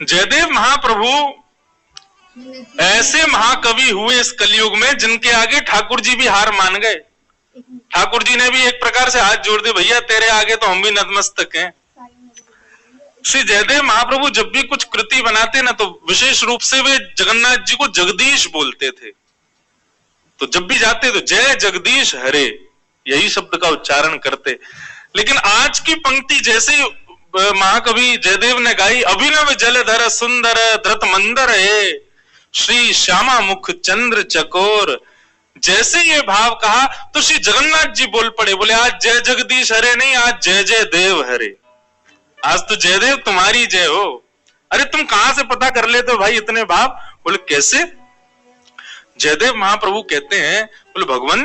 जयदेव महाप्रभु ऐसे महाकवि हुए इस कलयुग में जिनके आगे ठाकुर जी भी हार मान गए। ठाकुर जी ने भी एक प्रकार से हाथ जोड़ दिए, भैया तेरे आगे तो हम भी नतमस्तक हैं। श्री जयदेव महाप्रभु जब भी कुछ कृति बनाते ना तो विशेष रूप से वे जगन्नाथ जी को जगदीश बोलते थे। तो जब भी जाते तो जय जगदीश हरे यही शब्द का उच्चारण करते। लेकिन आज की पंक्ति जैसे महाकवि जयदेव ने गाई, अभिनव जलधर सुंदर धृत मंदर है श्री श्यामा मुख चंद्र चकोर, जैसे ये भाव कहा तो श्री जगन्नाथ जी बोल पड़े, बोले आज जय जगदीश हरे नहीं, आज जय जय देव हरे। आज तो जयदेव तुम्हारी जय हो। अरे तुम कहां से पता कर लेते हो भाई इतने भाव? बोले कैसे? जयदेव महाप्रभु कहते हैं, बोले भगवान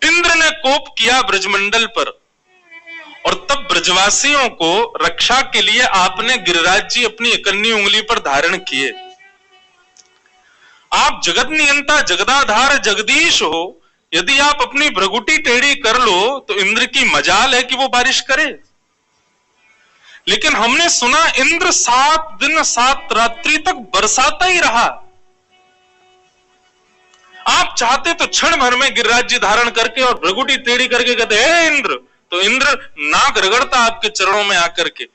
इंद्र ने कोप किया ब्रजमंडल पर और तब ब्रजवासियों को रक्षा के लिए आपने गिरिराज जी अपनी इकन्नी उंगली पर धारण किए। आप जगत नियंता जगदाधार जगदीश हो, यदि आप अपनी भ्रगुटी टेढ़ी कर लो तो इंद्र की मजाल है कि वो बारिश करे। लेकिन हमने सुना इंद्र 7 दिन 7 रात्रि तक बरसाता ही रहा। आप चाहते तो क्षण भर में गिरिराज जी धारण करके और भ्रगुटी टेढ़ी करके कहते हे इंद्र, तो इंद्र नाक रगड़ता आपके चरणों में आकर के।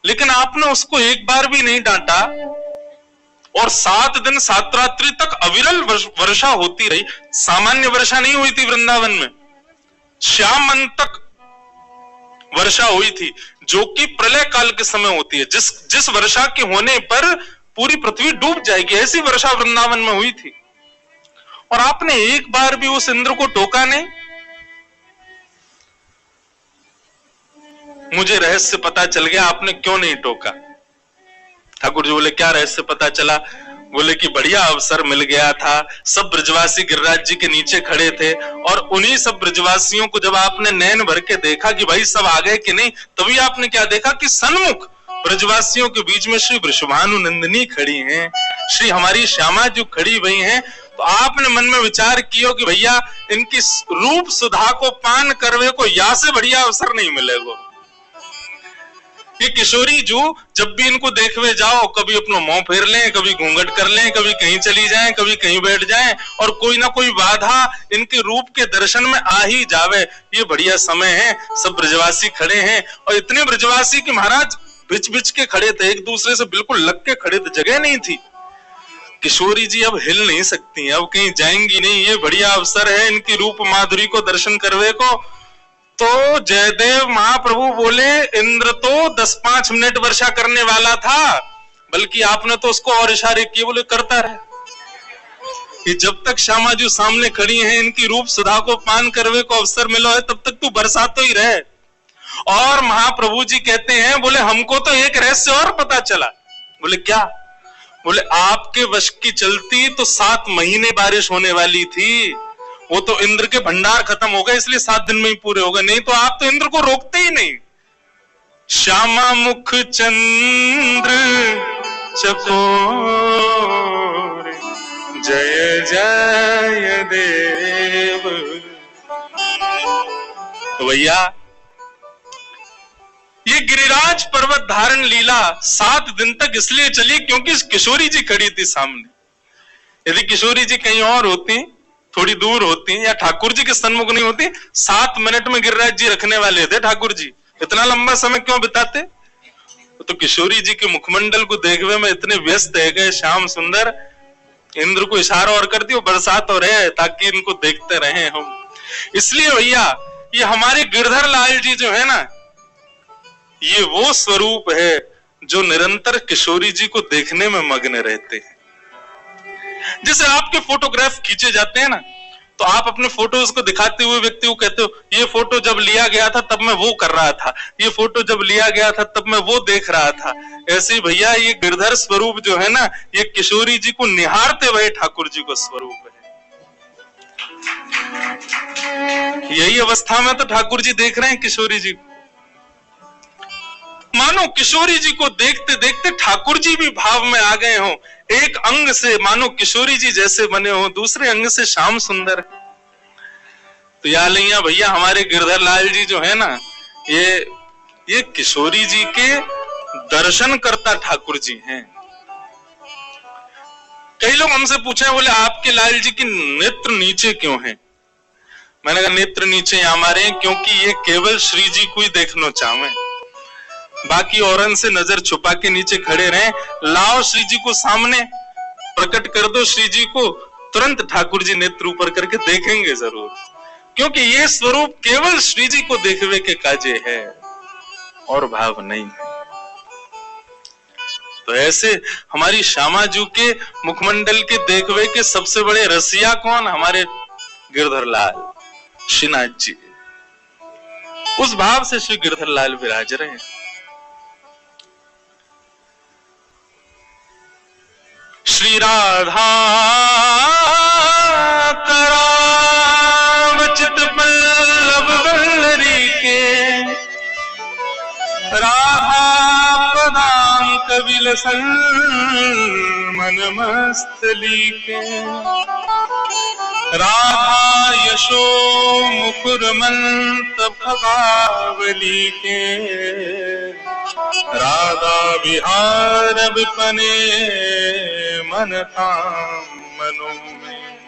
लेकिन आपने उसको एक बार भी नहीं डांटा और 7 दिन 7 रात्रि तक अविरल वर्षा होती रही। सामान्य वर्षा नहीं हुई थी वृंदावन में, श्याम मन तक वर्षा हुई थी, जो कि प्रलय काल के समय होती है। जिस वर्षा के होने पर पूरी पृथ्वी डूब जाएगी, ऐसी वर्षा वृंदावन में हुई थी। और आपने एक बार भी उस इंद्र को टोका नहीं। मुझे रहस्य पता चल गया, आपने क्यों नहीं टोका। ठाकुर जी बोले क्या रहस्य पता चला? बोले कि बढ़िया अवसर मिल गया था, सब ब्रजवासी गिरिराज जी के नीचे खड़े थे और उन्हीं सब ब्रजवासियों को जब आपने नैन भर के देखा कि भाई सब आ गए कि नहीं, तभी आपने क्या देखा कि सन्मुख ब्रजवासियों के बीच में श्री वृषभानु नंदिनी खड़ी हैं, श्री हमारी श्यामा जो खड़ी हुई हैं। तो आपने मन में विचार किया कि भैया इनकी रूप सुधा को पान करवे को या से बढ़िया अवसर नहीं मिलेगा। ये किशोरी जो जब भी इनको देखवे जाओ, कभी अपना मुंह फेर लें, कभी घूंघट कर लें, कभी कहीं चली जाएं, कभी कहीं बैठ जाएं और कोई ना कोई बाधा इनके रूप के दर्शन में आ ही जावे। ये बढ़िया समय है, सब ब्रजवासी खड़े हैं और इतने ब्रजवासी कि महाराज बिच बिच के खड़े थे, एक दूसरे से बिल्कुल लग के खड़े थे, जगह नहीं थी। किशोरी जी अब हिल नहीं सकती, अब कहीं जाएंगी नहीं, ये बढ़िया अवसर है इनकी रूप माधुरी को दर्शन करवे को। तो जयदेव महाप्रभु बोले इंद्र तो 10-5 मिनट वर्षा करने वाला था, बल्कि आपने तो उसको और इशारे किए, बोले करता रहे कि जब तक श्यामा जी सामने खड़ी हैं, इनकी रूप सुधा को पान करवे को अवसर मिला है, तब तक तू बरसातो ही रहे। और महाप्रभु जी कहते हैं, बोले हमको तो एक रहस्य और पता चला। बोले क्या? बोले आपके वश की चलती तो 7 महीने बारिश होने वाली थी, वो तो इंद्र के भंडार खत्म हो गए इसलिए 7 दिन में ही पूरे हो गए, नहीं तो आप तो इंद्र को रोकते ही नहीं। श्यामा मुख चंद्र चकोर जय जय देव। तो भैया ये गिरिराज पर्वत धारण लीला 7 दिन तक इसलिए चली क्योंकि किशोरी जी खड़ी थी सामने। यदि किशोरी जी कहीं और होती, थोड़ी दूर होती या ठाकुर जी के सन्मुख नहीं होती, 7 मिनट में गिरिराज जी रखने वाले थे ठाकुर जी, इतना लंबा समय क्यों बिताते? तो किशोरी जी के मुखमंडल को देखने में इतने व्यस्त है गए श्याम सुंदर, इंद्र को इशारा और कर दिया, बरसात हो रहे ताकि इनको देखते रहे हम। इसलिए भैया ये हमारे गिरधर लाल जी जो है ना, ये वो स्वरूप है जो निरंतर किशोरी जी को देखने में मग्न रहते हैं। जैसे आपके फोटोग्राफ खींचे जाते हैं ना, तो आप अपने फोटोज को दिखाते हुए व्यक्ति को कहते हो ये फोटो जब लिया गया था तब मैं वो कर रहा था, ये फोटो जब लिया गया था तब मैं वो देख रहा था। ऐसे ही भैया ये गिरधर स्वरूप जो है ना, ये किशोरी जी को निहारते हुए ठाकुर जी को स्वरूप है। यही अवस्था में तो ठाकुर जी देख रहे हैं किशोरी जी। मानो किशोरी जी को देखते देखते ठाकुर जी भी भाव में आ गए हों। एक अंग से मानो किशोरी जी जैसे बने हो, दूसरे अंग से श्याम सुंदर। तो या लिया भैया हमारे गिरधर लाल जी जो है ना, ये किशोरी जी के दर्शन करता ठाकुर जी हैं। कई लोग हमसे पूछे, बोले आपके लाल जी की नेत्र नीचे क्यों हैं? मैंने कहा नेत्र नीचे हमारे क्योंकि ये केवल श्री जी को ही देखना चाहे, बाकी औरन से नजर छुपा के नीचे खड़े रहे। लाओ श्री जी को सामने, प्रकट कर दो श्री जी को, तुरंत ठाकुर जी नेत्र ऊपर करके देखेंगे जरूर, क्योंकि ये स्वरूप केवल श्री जी को देखवे के काजे है और भाव नहीं है। तो ऐसे हमारी श्यामाजू के मुखमंडल के देखवे के सबसे बड़े रसिया कौन? हमारे गिरधर लाल श्रीनाथ जी। उस भाव से श्री गिरधर लाल विराज रहे हैं। श्री राधा करावचित पल्लव वल्लरी के, राधा पदांक विलसन मन मस्तली के, राधा यशो मुकुर मंत भगावली के, राधा विहार विपने मन था मनो में।